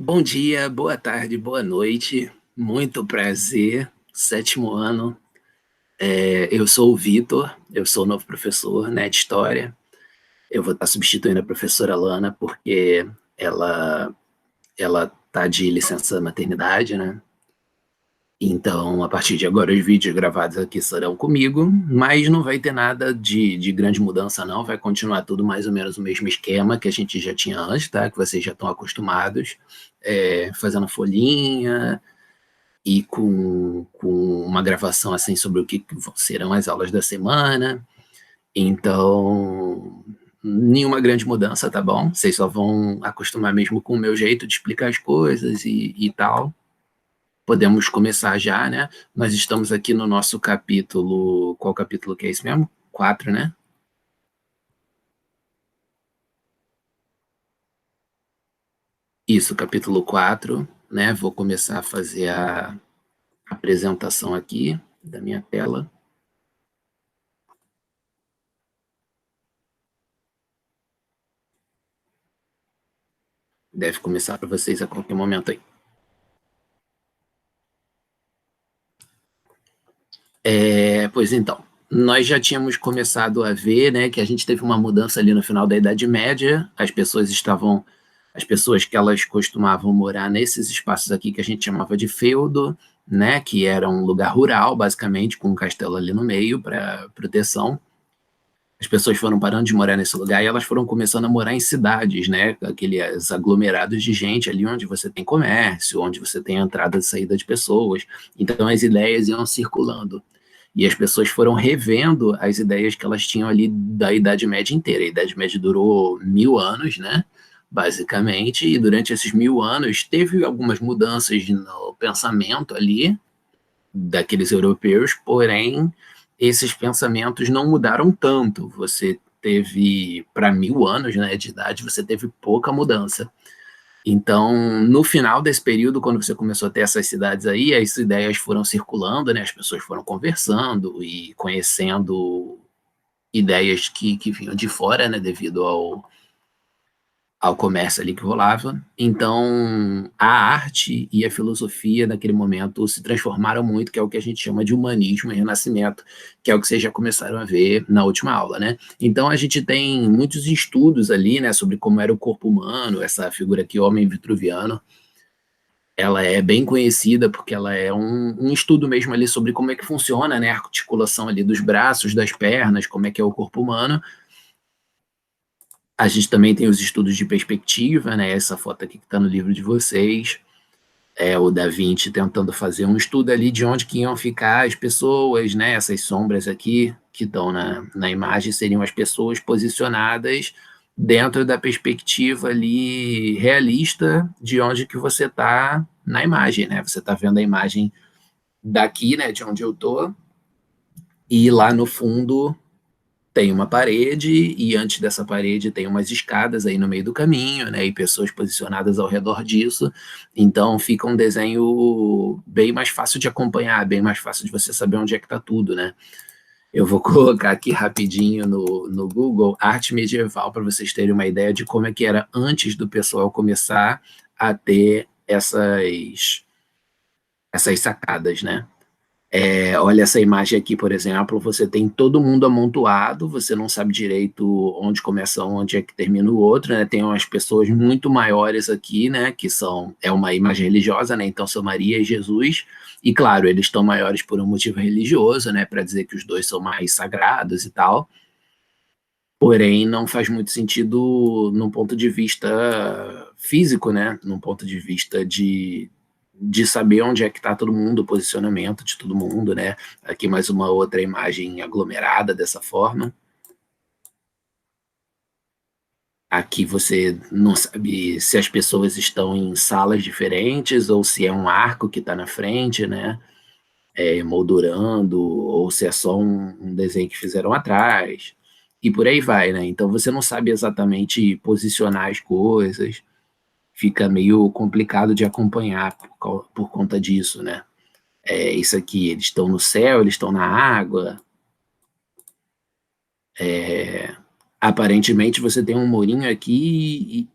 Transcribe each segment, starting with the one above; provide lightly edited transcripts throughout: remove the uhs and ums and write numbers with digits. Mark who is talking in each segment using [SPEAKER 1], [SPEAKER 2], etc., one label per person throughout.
[SPEAKER 1] Bom dia, boa tarde, boa noite. Muito prazer. Sétimo ano. Eu sou o Vitor, eu sou o novo professor, né, de História. Eu vou estar substituindo a professora Lana porque ela ela tá de licença maternidade, né? Então, a partir de agora, os vídeos gravados aqui serão comigo, mas não vai ter nada de grande mudança, não. Vai continuar tudo mais ou menos o mesmo esquema que a gente já tinha antes, tá? Que vocês já estão acostumados, fazendo folhinha, e com uma gravação assim sobre o que serão as aulas da semana. Então, nenhuma grande mudança, tá bom? Vocês só vão acostumar mesmo com o meu jeito de explicar as coisas e tal. Podemos começar já, né? Nós estamos aqui no nosso capítulo. Qual capítulo que é esse mesmo? 4, né? Isso, capítulo 4, né? Vou começar a fazer a apresentação aqui da minha tela. Deve começar para vocês a qualquer momento aí. Pois então, nós já tínhamos começado a ver, né, que a gente teve uma mudança ali no final da Idade Média. As pessoas que elas costumavam morar nesses espaços aqui que a gente chamava de feudo, né, que era um lugar rural, basicamente, com um castelo ali no meio para proteção. As pessoas foram parando de morar nesse lugar e elas foram começando a morar em cidades, né, aqueles aglomerados de gente ali onde você tem comércio, onde você tem entrada e saída de pessoas. Então as ideias iam circulando. E as pessoas foram revendo as ideias que elas tinham ali da Idade Média inteira. A Idade Média durou 1000 anos, né? Basicamente, e durante esses 1000 anos teve algumas mudanças no pensamento ali daqueles europeus, porém esses pensamentos não mudaram tanto. Você teve, para 1000 anos, né, de idade, você teve pouca mudança. Então, no final desse período, quando você começou a ter essas cidades aí, as ideias foram circulando, né? As pessoas foram conversando e conhecendo ideias que vinham de fora, né? Devido ao comércio ali que rolava. Então, a arte e a filosofia naquele momento se transformaram muito, que é o que a gente chama de humanismo e renascimento, que é o que vocês já começaram a ver na última aula, né? Então, a gente tem muitos estudos ali, né, sobre como era o corpo humano, essa figura aqui, homem vitruviano. Ela é bem conhecida porque ela é um estudo mesmo ali sobre como é que funciona, né, a articulação ali dos braços, das pernas, como é que é o corpo humano. A gente também tem os estudos de perspectiva, né? Essa foto aqui que está no livro de vocês, é o Da Vinci tentando fazer um estudo ali de onde que iam ficar as pessoas, né? Essas sombras aqui que estão na imagem seriam as pessoas posicionadas dentro da perspectiva ali realista de onde que você está na imagem, né? Você está vendo a imagem daqui, né? De onde eu tô, e lá no fundo tem uma parede, e antes dessa parede tem umas escadas aí no meio do caminho, né, e pessoas posicionadas ao redor disso. Então fica um desenho bem mais fácil de acompanhar, bem mais fácil de você saber onde é que está tudo, né? Eu vou colocar aqui rapidinho no Google arte medieval para vocês terem uma ideia de como é que era antes do pessoal começar a ter essas sacadas, né? Olha essa imagem aqui, por exemplo, você tem todo mundo amontoado, você não sabe direito onde começa um, onde é que termina o outro, né? Tem umas pessoas muito maiores aqui, né? Que é uma imagem religiosa, né? Então são Maria e Jesus, e claro, eles estão maiores por um motivo religioso, né? Para dizer que os dois são mais sagrados e tal. Porém, não faz muito sentido num ponto de vista físico, né? Num ponto de vista de saber onde é que está todo mundo, o posicionamento de todo mundo, né? Aqui mais uma outra imagem aglomerada dessa forma. Aqui você não sabe se as pessoas estão em salas diferentes ou se é um arco que está na frente, né? Moldurando, ou se é só um desenho que fizeram atrás, e por aí vai, né? Então você não sabe exatamente posicionar as coisas, fica meio complicado de acompanhar por conta disso, né? Isso aqui, eles estão no céu, eles estão na água. Aparentemente você tem um murinho aqui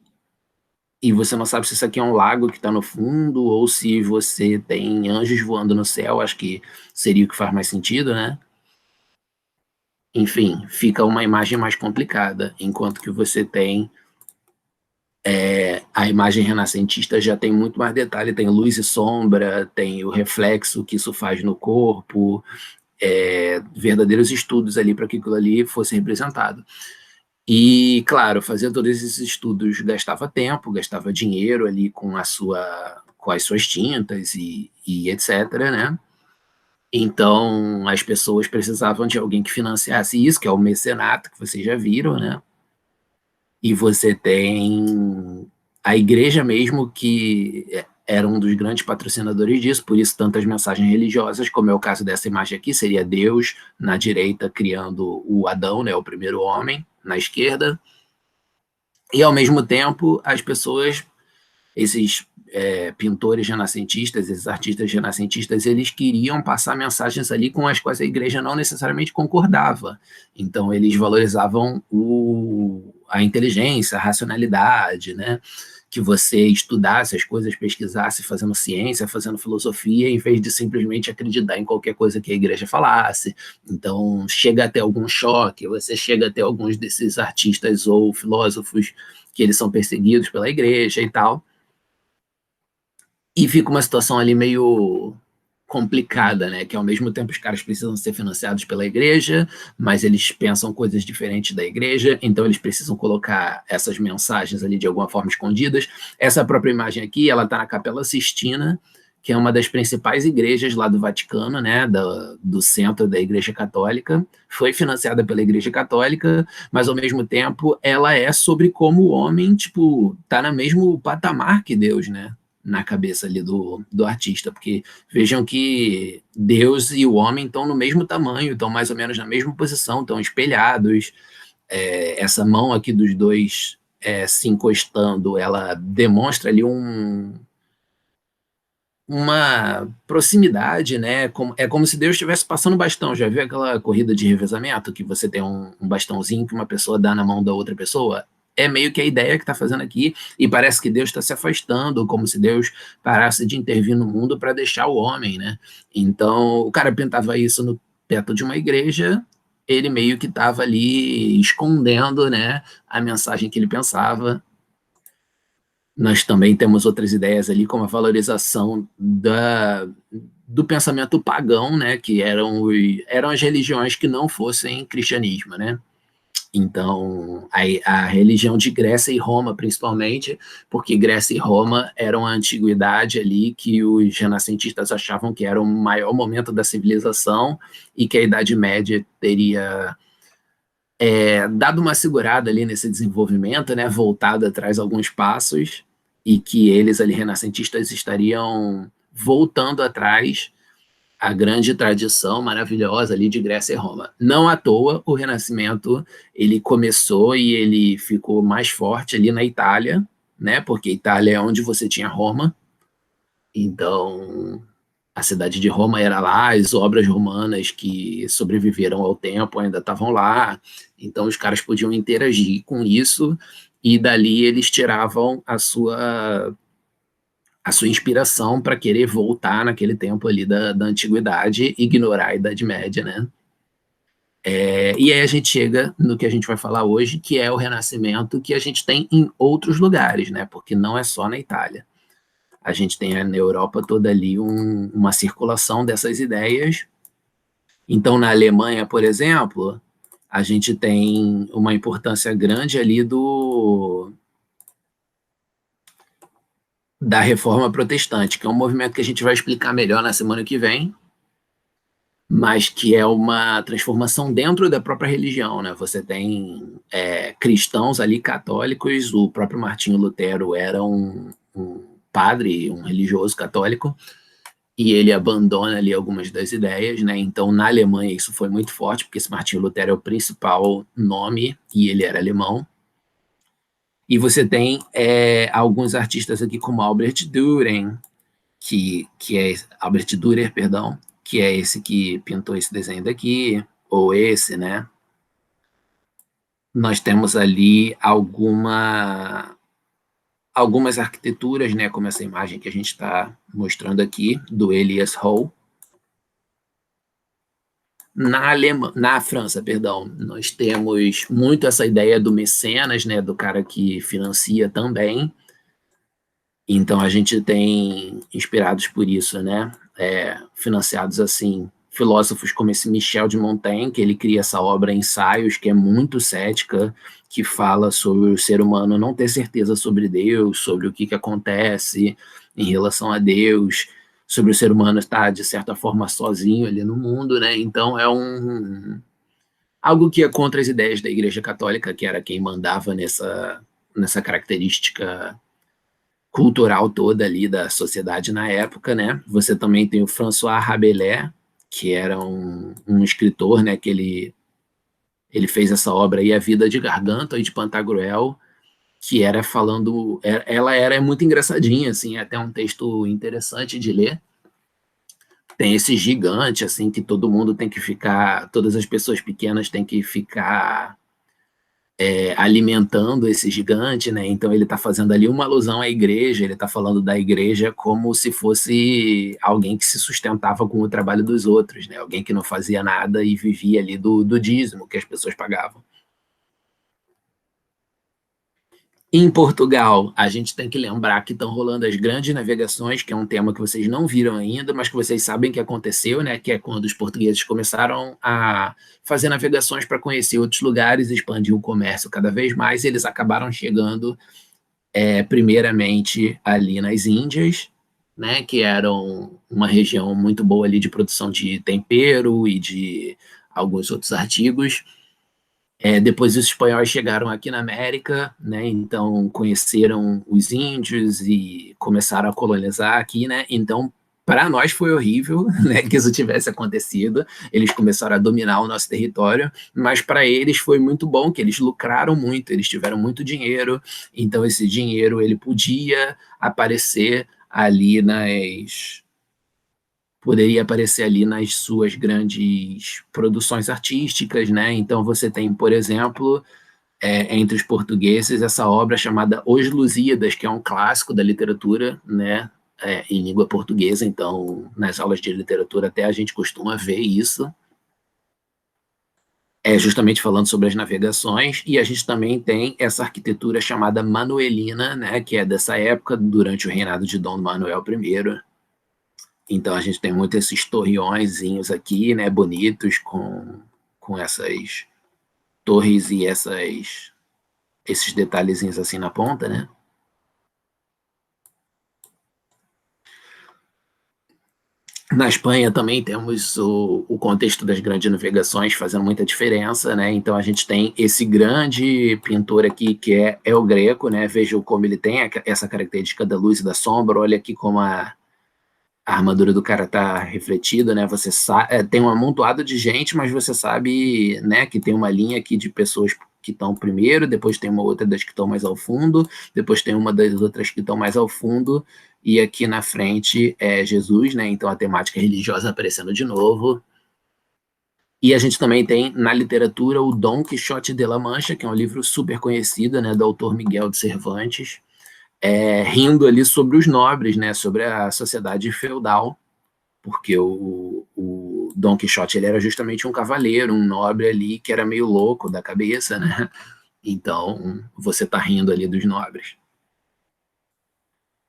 [SPEAKER 1] e você não sabe se isso aqui é um lago que está no fundo ou se você tem anjos voando no céu, acho que seria o que faz mais sentido, né? Enfim, fica uma imagem mais complicada, enquanto que você tem a imagem renascentista já tem muito mais detalhe, tem luz e sombra, tem o reflexo que isso faz no corpo, verdadeiros estudos ali para que aquilo ali fosse representado. E, claro, fazer todos esses estudos gastava tempo, gastava dinheiro ali com as suas tintas e etc., né? Então, as pessoas precisavam de alguém que financiasse isso, que é o mecenato, que vocês já viram, né? E você tem a igreja mesmo, que era um dos grandes patrocinadores disso, por isso tantas mensagens religiosas, como é o caso dessa imagem aqui, seria Deus na direita criando o Adão, né, o primeiro homem, na esquerda, e ao mesmo tempo as pessoas, esses pintores renascentistas, esses artistas renascentistas, eles queriam passar mensagens ali com as quais a igreja não necessariamente concordava. Então, eles valorizavam a inteligência, a racionalidade, né? Que você estudasse as coisas, pesquisasse, fazendo ciência, fazendo filosofia, em vez de simplesmente acreditar em qualquer coisa que a igreja falasse. Então, chega até algum choque, você chega até alguns desses artistas ou filósofos que eles são perseguidos pela igreja e tal, e fica uma situação ali meio complicada, né? Que ao mesmo tempo os caras precisam ser financiados pela igreja, mas eles pensam coisas diferentes da igreja, então eles precisam colocar essas mensagens ali de alguma forma escondidas. Essa própria imagem aqui, ela está na Capela Sistina, que é uma das principais igrejas lá do Vaticano, né? Do centro da Igreja Católica. Foi financiada pela Igreja Católica, mas ao mesmo tempo ela é sobre como o homem, tipo, tá no mesmo patamar que Deus, né? Na cabeça ali do artista, porque vejam que Deus e o homem estão no mesmo tamanho, estão mais ou menos na mesma posição, estão espelhados. Essa mão aqui dos dois se encostando, ela demonstra ali uma proximidade, né? É como se Deus estivesse passando bastão. Já viu aquela corrida de revezamento que você tem um bastãozinho que uma pessoa dá na mão da outra pessoa? É meio que a ideia que está fazendo aqui, e parece que Deus está se afastando, como se Deus parasse de intervir no mundo para deixar o homem, né? Então, o cara pintava isso no teto de uma igreja, ele meio que estava ali escondendo, né, a mensagem que ele pensava. Nós também temos outras ideias ali, como a valorização do pensamento pagão, né, que eram as religiões que não fossem cristianismo, né? Então, a religião de Grécia e Roma, principalmente, porque Grécia e Roma eram a antiguidade ali que os renascentistas achavam que era o maior momento da civilização e que a Idade Média teria dado uma segurada ali nesse desenvolvimento, né, voltado atrás alguns passos, e que eles ali, renascentistas, estariam voltando atrás a grande tradição maravilhosa ali de Grécia e Roma. Não à toa, o Renascimento, ele começou e ele ficou mais forte ali na Itália, né, porque Itália é onde você tinha Roma, então a cidade de Roma era lá, as obras romanas que sobreviveram ao tempo ainda estavam lá, então os caras podiam interagir com isso, e dali eles tiravam a sua inspiração para querer voltar naquele tempo ali da antiguidade, ignorar a Idade Média, né? E aí a gente chega no que a gente vai falar hoje, que é o Renascimento que a gente tem em outros lugares, né? Porque não é só na Itália. A gente tem na Europa toda ali uma circulação dessas ideias. Então, na Alemanha, por exemplo, a gente tem uma importância grande ali da Reforma Protestante, que é um movimento que a gente vai explicar melhor na semana que vem, mas que é uma transformação dentro da própria religião, né? Você tem cristãos ali católicos, o próprio Martinho Lutero era um padre, um religioso católico, e ele abandona ali algumas das ideias, né? Então, na Alemanha isso foi muito forte, porque esse Martinho Lutero é o principal nome, e ele era alemão. E você tem alguns artistas aqui como Albert Dürer, que é Albert Dürer, perdão, que é esse que pintou esse desenho daqui, ou esse, né? Nós temos ali algumas arquiteturas, né, como essa imagem que a gente está mostrando aqui, do Elias Hall. Na França, perdão, nós temos muito essa ideia do mecenas, né, do cara que financia também. Então a gente tem, inspirados por isso, né, financiados assim, filósofos como esse Michel de Montaigne, que ele cria essa obra Ensaios, que é muito cética, que fala sobre o ser humano não ter certeza sobre Deus, sobre o que acontece em relação a Deus, sobre o ser humano estar, de certa forma, sozinho ali no mundo, né? Então é algo que é contra as ideias da Igreja Católica, que era quem mandava nessa característica cultural toda ali da sociedade na época, né? Você também tem o François Rabelais, que era um escritor, né? Que ele fez essa obra aí, A Vida de Gargantua e de Pantagruel, que era falando, ela era muito engraçadinha, assim, é até um texto interessante de ler. Tem esse gigante, assim, que todo mundo tem que ficar, todas as pessoas pequenas têm que ficar alimentando esse gigante, né? Então ele está fazendo ali uma alusão à igreja, ele está falando da igreja como se fosse alguém que se sustentava com o trabalho dos outros, né? Alguém que não fazia nada e vivia ali do dízimo que as pessoas pagavam. Em Portugal, a gente tem que lembrar que estão rolando as grandes navegações, que é um tema que vocês não viram ainda, mas que vocês sabem que aconteceu, né? Que é quando os portugueses começaram a fazer navegações para conhecer outros lugares, expandir o comércio cada vez mais, e eles acabaram chegando primeiramente ali nas Índias, né? Que eram uma região muito boa ali de produção de tempero e de alguns outros artigos. Depois os espanhóis chegaram aqui na América, né? Então conheceram os índios e começaram a colonizar aqui, né? Então para nós foi horrível, né, que isso tivesse acontecido. Eles começaram a dominar o nosso território, mas para eles foi muito bom, que eles lucraram muito, eles tiveram muito dinheiro. Então esse dinheiro ele poderia aparecer ali nas suas grandes produções artísticas, né? Então você tem, por exemplo, entre os portugueses, essa obra chamada Os Lusíadas, que é um clássico da literatura, né? Em língua portuguesa, então nas aulas de literatura até a gente costuma ver isso, justamente falando sobre as navegações, e a gente também tem essa arquitetura chamada manuelina, né? Que é dessa época, durante o reinado de Dom Manuel I. Então a gente tem muito esses torreõezinhos aqui, né, bonitos, com essas torres e esses detalhezinhos assim na ponta, né? Na Espanha também temos o contexto das grandes navegações fazendo muita diferença, né? Então a gente tem esse grande pintor aqui que é El Greco, né? Vejam como ele tem essa característica da luz e da sombra. Olha aqui como a armadura do cara tá refletida, né? Você tem um amontoado de gente, mas você sabe, né, que tem uma linha aqui de pessoas que estão primeiro, depois tem uma outra das que estão mais ao fundo, depois tem uma das outras que estão mais ao fundo, e aqui na frente é Jesus, né? Então a temática religiosa aparecendo de novo. E a gente também tem na literatura o Dom Quixote de la Mancha, que é um livro super conhecido, né, do autor Miguel de Cervantes, rindo ali sobre os nobres, né, sobre a sociedade feudal, porque o Dom Quixote ele era justamente um cavaleiro, um nobre ali que era meio louco da cabeça, né? Então você está rindo ali dos nobres.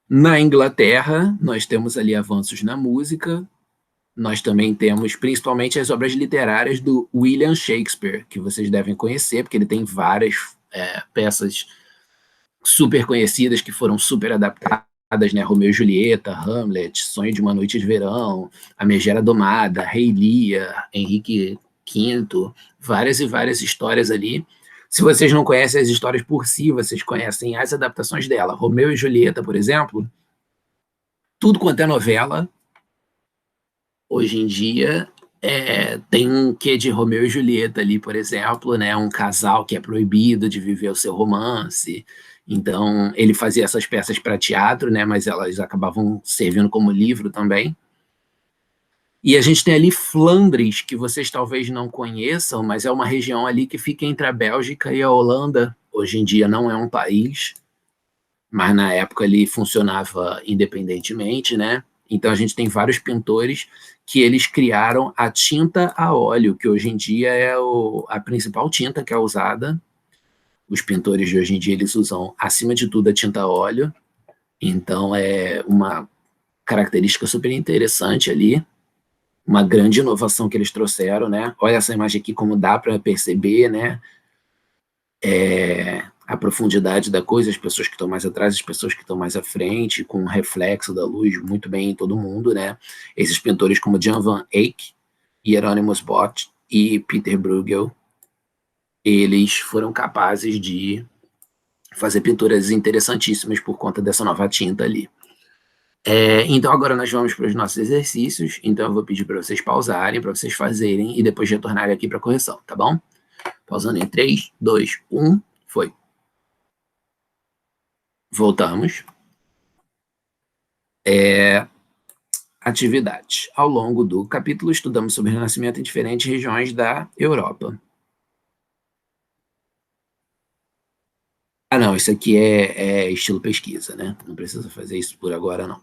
[SPEAKER 1] Na Inglaterra, nós temos ali avanços na música, nós também temos principalmente as obras literárias do William Shakespeare, que vocês devem conhecer, porque ele tem várias peças super conhecidas que foram super adaptadas, né? Romeu e Julieta, Hamlet, Sonho de uma Noite de Verão, A Megera Domada, Rei Lear, Henrique V, várias e várias histórias ali. Se vocês não conhecem as histórias por si, vocês conhecem as adaptações dela. Romeu e Julieta, por exemplo, tudo quanto é novela, hoje em dia, tem um quê de Romeu e Julieta ali, por exemplo, né? Um casal que é proibido de viver o seu romance. Então, ele fazia essas peças para teatro, né? Mas elas acabavam servindo como livro também. E a gente tem ali Flandres, que vocês talvez não conheçam, mas é uma região ali que fica entre a Bélgica e a Holanda. Hoje em dia não é um país, mas na época ele funcionava independentemente, né? Então a gente tem vários pintores que eles criaram a tinta a óleo, que hoje em dia é a principal tinta que é usada. Os pintores de hoje em dia eles usam, acima de tudo, a tinta a óleo. Então é uma característica super interessante ali, uma grande inovação que eles trouxeram, né? Olha essa imagem aqui como dá para perceber, né? A profundidade da coisa, as pessoas que estão mais atrás, as pessoas que estão mais à frente, com o reflexo da luz muito bem em todo mundo, né? Esses pintores como Jan van Eyck, Hieronymus Bosch e Peter Bruegel, eles foram capazes de fazer pinturas interessantíssimas por conta dessa nova tinta ali. Então agora nós vamos para os nossos exercícios, então eu vou pedir para vocês pausarem, para vocês fazerem e depois retornarem aqui para a correção, tá bom? Pausando em 3, 2, 1, foi. Voltamos. Atividades. Ao longo do capítulo, estudamos sobre o Renascimento em diferentes regiões da Europa. Ah, não, isso aqui é estilo pesquisa, né? Não precisa fazer isso por agora, não.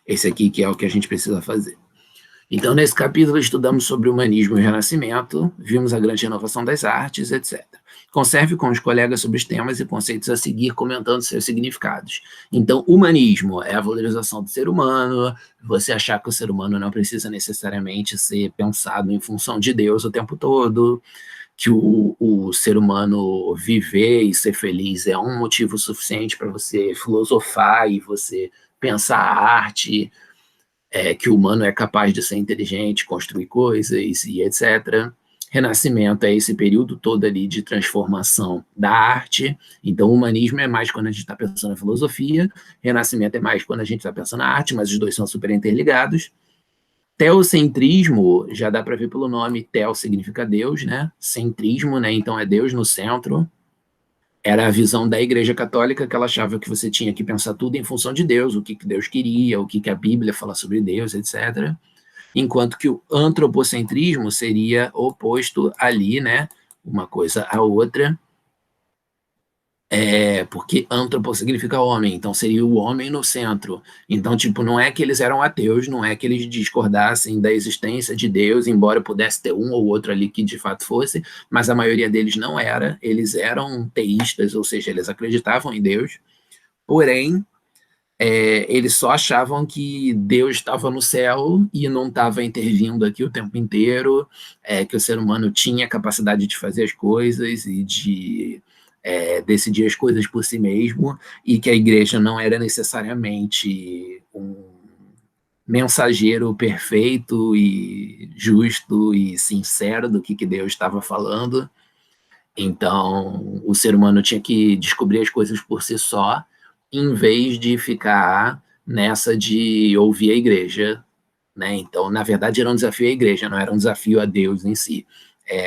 [SPEAKER 1] Esse aqui que é o que a gente precisa fazer. Então, nesse capítulo, estudamos sobre o humanismo e o renascimento, vimos a grande renovação das artes, etc. Conserve com os colegas sobre os temas e conceitos a seguir, comentando seus significados. Então, humanismo é a valorização do ser humano, você achar que o ser humano não precisa necessariamente ser pensado em função de Deus o tempo todo, que o ser humano viver e ser feliz é um motivo suficiente para você filosofar e você pensar a arte, que o humano é capaz de ser inteligente, construir coisas e etc. Renascimento é esse período todo ali de transformação da arte. Então, o humanismo é mais quando a gente está pensando na filosofia, Renascimento é mais quando a gente está pensando na arte, mas os dois são super interligados. Teocentrismo, já dá para ver pelo nome, Teo significa Deus, né? Centrismo, né? Então é Deus no centro. Era a visão da Igreja Católica, que ela achava que você tinha que pensar tudo em função de Deus, o que Deus queria, o que a Bíblia fala sobre Deus, etc. Enquanto que o antropocentrismo seria oposto ali, né? Uma coisa à outra, porque antropo significa homem, então seria o homem no centro. Então, tipo, não é que eles eram ateus, não é que eles discordassem da existência de Deus, embora pudesse ter um ou outro ali que de fato fosse, mas a maioria deles não era, eles eram teístas, ou seja, eles acreditavam em Deus, porém, eles só achavam que Deus estava no céu e não estava intervindo aqui o tempo inteiro, que o ser humano tinha capacidade de fazer as coisas e de decidir as coisas por si mesmo, e que a igreja não era necessariamente um mensageiro perfeito e justo e sincero do que Deus estava falando. Então, o ser humano tinha que descobrir as coisas por si só, em vez de ficar nessa de ouvir a igreja, né? Então, na verdade, era um desafio à igreja, não era um desafio a Deus em si.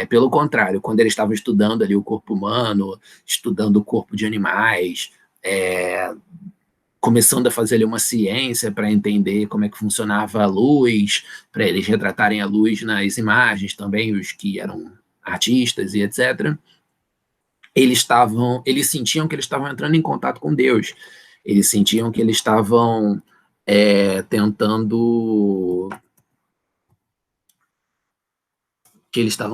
[SPEAKER 1] Pelo contrário, quando eles estavam estudando ali o corpo humano, estudando o corpo de animais, começando a fazer ali uma ciência para entender como é que funcionava a luz, para eles retratarem a luz nas imagens também, os que eram artistas e etc. Eles sentiam que eles estavam entrando em contato com Deus, eles sentiam que eles estavam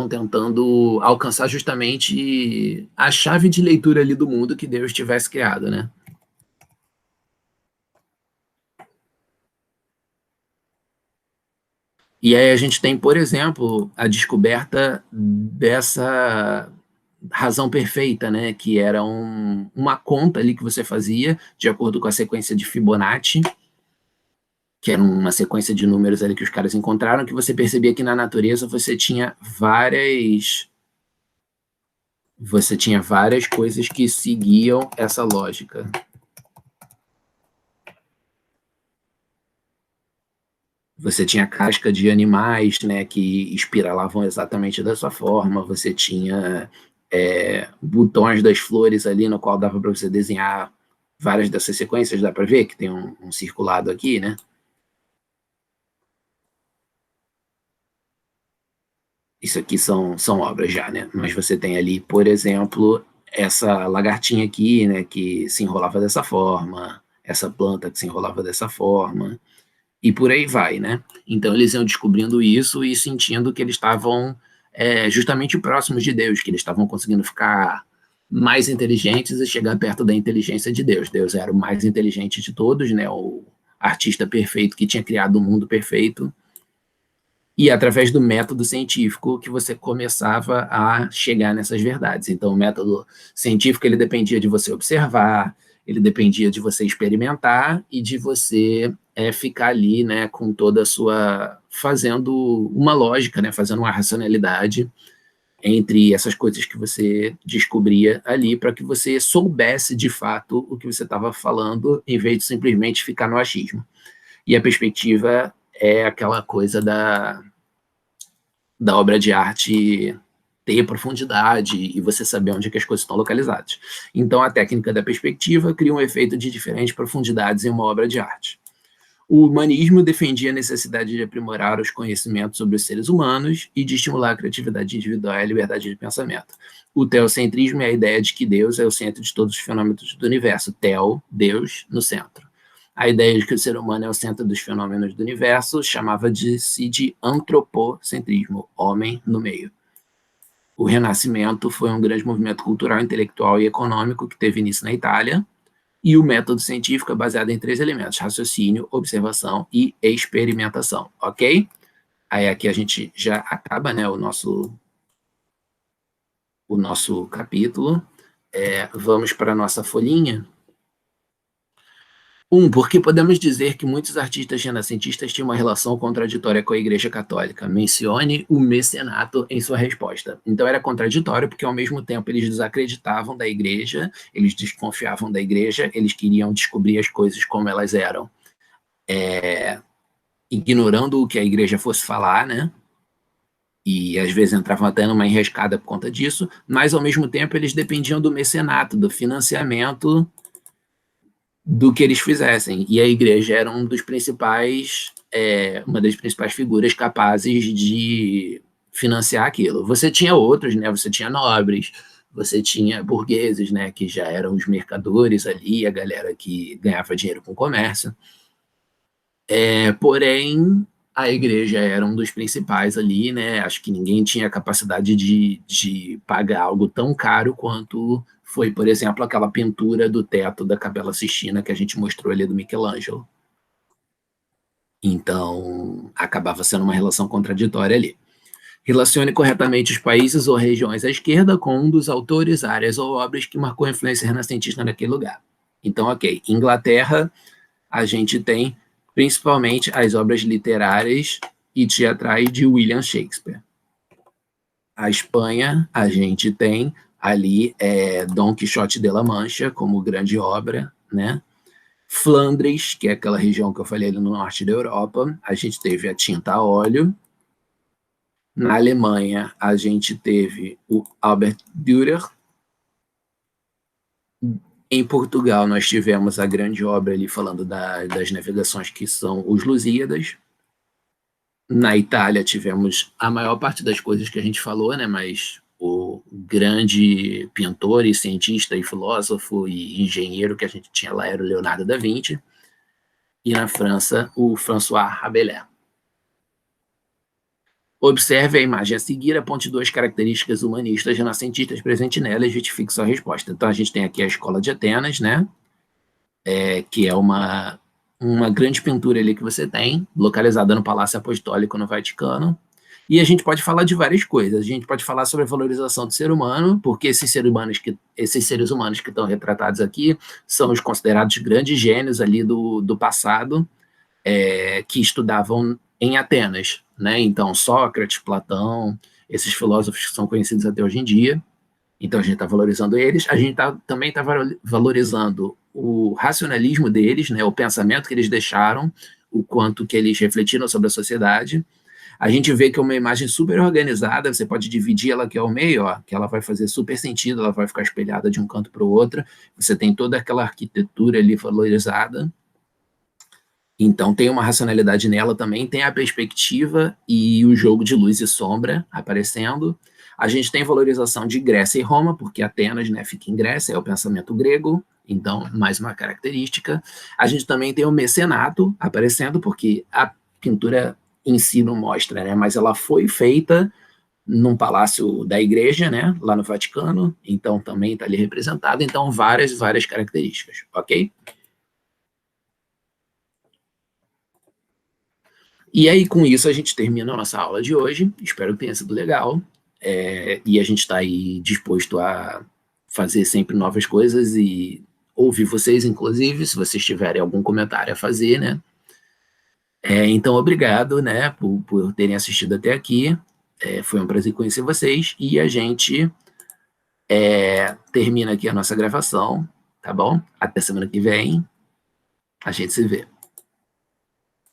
[SPEAKER 1] tentando alcançar justamente a chave de leitura ali do mundo que Deus tivesse criado, né? E aí a gente tem, por exemplo, a descoberta dessa razão perfeita, né? Que era uma conta ali que você fazia de acordo com a sequência de Fibonacci, que era uma sequência de números ali que os caras encontraram, que você percebia que na natureza você tinha várias coisas que seguiam essa lógica. Você tinha casca de animais, né, que espiralavam exatamente dessa forma, você tinha botões das flores ali, no qual dava para você desenhar várias dessas sequências, dá para ver que tem um circulado aqui, né? Isso aqui são obras já, né? Mas você tem ali, por exemplo, essa lagartinha aqui, né, que se enrolava dessa forma, essa planta que se enrolava dessa forma, e por aí vai, né? Então eles iam descobrindo isso e sentindo que eles estavam justamente próximos de Deus, que eles estavam conseguindo ficar mais inteligentes e chegar perto da inteligência de Deus. Deus era o mais inteligente de todos, né? O artista perfeito que tinha criado o mundo perfeito. E através do método científico que você começava a chegar nessas verdades. Então, o método científico ele dependia de você observar, ele dependia de você experimentar e de você ficar ali, né, com toda a sua fazendo uma lógica, né, fazendo uma racionalidade entre essas coisas que você descobria ali para que você soubesse de fato o que você estava falando, em vez de simplesmente ficar no achismo. E a perspectiva é aquela coisa da obra de arte ter profundidade e você saber onde é que as coisas estão localizadas. Então, a técnica da perspectiva cria um efeito de diferentes profundidades em uma obra de arte. O humanismo defendia a necessidade de aprimorar os conhecimentos sobre os seres humanos e de estimular a criatividade individual e a liberdade de pensamento. O teocentrismo é a ideia de que Deus é o centro de todos os fenômenos do universo. Teo, Deus, no centro. A ideia de que o ser humano é o centro dos fenômenos do universo chamava-se de antropocentrismo, homem no meio. O Renascimento foi um grande movimento cultural, intelectual e econômico que teve início na Itália, e o método científico é baseado em 3 elementos: raciocínio, observação e experimentação, ok? Aí aqui a gente já acaba, né, o nosso capítulo. Vamos para a nossa folhinha. Porque podemos dizer que muitos artistas renascentistas tinham uma relação contraditória com a Igreja Católica. Mencione o mecenato em sua resposta. Então era contraditório porque ao mesmo tempo eles desacreditavam da Igreja, eles desconfiavam da Igreja, eles queriam descobrir as coisas como elas eram, ignorando o que a Igreja fosse falar, né? E às vezes entravam até numa enrascada por conta disso, mas ao mesmo tempo eles dependiam do mecenato, do financiamento do que eles fizessem. E a igreja era uma das principais figuras capazes de financiar aquilo. Você tinha outros, né? Você tinha nobres, você tinha burgueses, né? Que já eram os mercadores ali, a galera que ganhava dinheiro com o comércio. Porém, a igreja era um dos principais ali, né? Acho que ninguém tinha capacidade de pagar algo tão caro quanto foi, por exemplo, aquela pintura do teto da Capela Sistina que a gente mostrou ali do Michelangelo. Então, acabava sendo uma relação contraditória ali. Relacione corretamente os países ou regiões à esquerda com um dos autores, áreas ou obras que marcou a influência renascentista naquele lugar. Então, ok, Inglaterra, a gente tem principalmente as obras literárias e teatrais de William Shakespeare. A Espanha, a gente tem ali Dom Quixote de la Mancha como grande obra, né? Flandres, que é aquela região que eu falei ali no norte da Europa, a gente teve a tinta a óleo. Na Alemanha, a gente teve o Albert Dürer. Em Portugal, nós tivemos a grande obra ali falando das navegações, que são os Lusíadas. Na Itália, tivemos a maior parte das coisas que a gente falou, né? Mas o grande pintor e cientista e filósofo e engenheiro que a gente tinha lá era o Leonardo da Vinci. E na França, o François Rabelais. Observe a imagem a seguir, aponte 2 características humanistas renascentistas presentes nela e justifique sua resposta. Então, a gente tem aqui a Escola de Atenas, né? Que é uma grande pintura ali que você tem, localizada no Palácio Apostólico no Vaticano. E a gente pode falar de várias coisas. A gente pode falar sobre a valorização do ser humano, porque esses seres humanos que estão retratados aqui são os considerados grandes gênios ali do passado, que estudavam em Atenas, né? Então, Sócrates, Platão, esses filósofos que são conhecidos até hoje em dia. Então, a gente está valorizando eles. A gente também está valorizando o racionalismo deles, né? O pensamento que eles deixaram, o quanto que eles refletiram sobre a sociedade. A gente vê que é uma imagem super organizada, você pode dividir ela aqui ao meio, ó, que ela vai fazer super sentido, ela vai ficar espelhada de um canto para o outro. Você tem toda aquela arquitetura ali valorizada. Então tem uma racionalidade nela também, tem a perspectiva e o jogo de luz e sombra aparecendo. A gente tem valorização de Grécia e Roma, porque Atenas, né, fica em Grécia, é o pensamento grego, então, mais uma característica. A gente também tem o mecenato aparecendo, porque a pintura em si não mostra, né, mas ela foi feita num palácio da igreja, né, lá no Vaticano, então também está ali representado, então várias características, ok? E aí, com isso, a gente termina a nossa aula de hoje. Espero que tenha sido legal. E a gente está aí disposto a fazer sempre novas coisas e ouvir vocês, inclusive, se vocês tiverem algum comentário a fazer, né? Então, obrigado, né, por terem assistido até aqui. Foi um prazer conhecer vocês e a gente termina aqui a nossa gravação, tá bom? Até semana que vem, a gente se vê.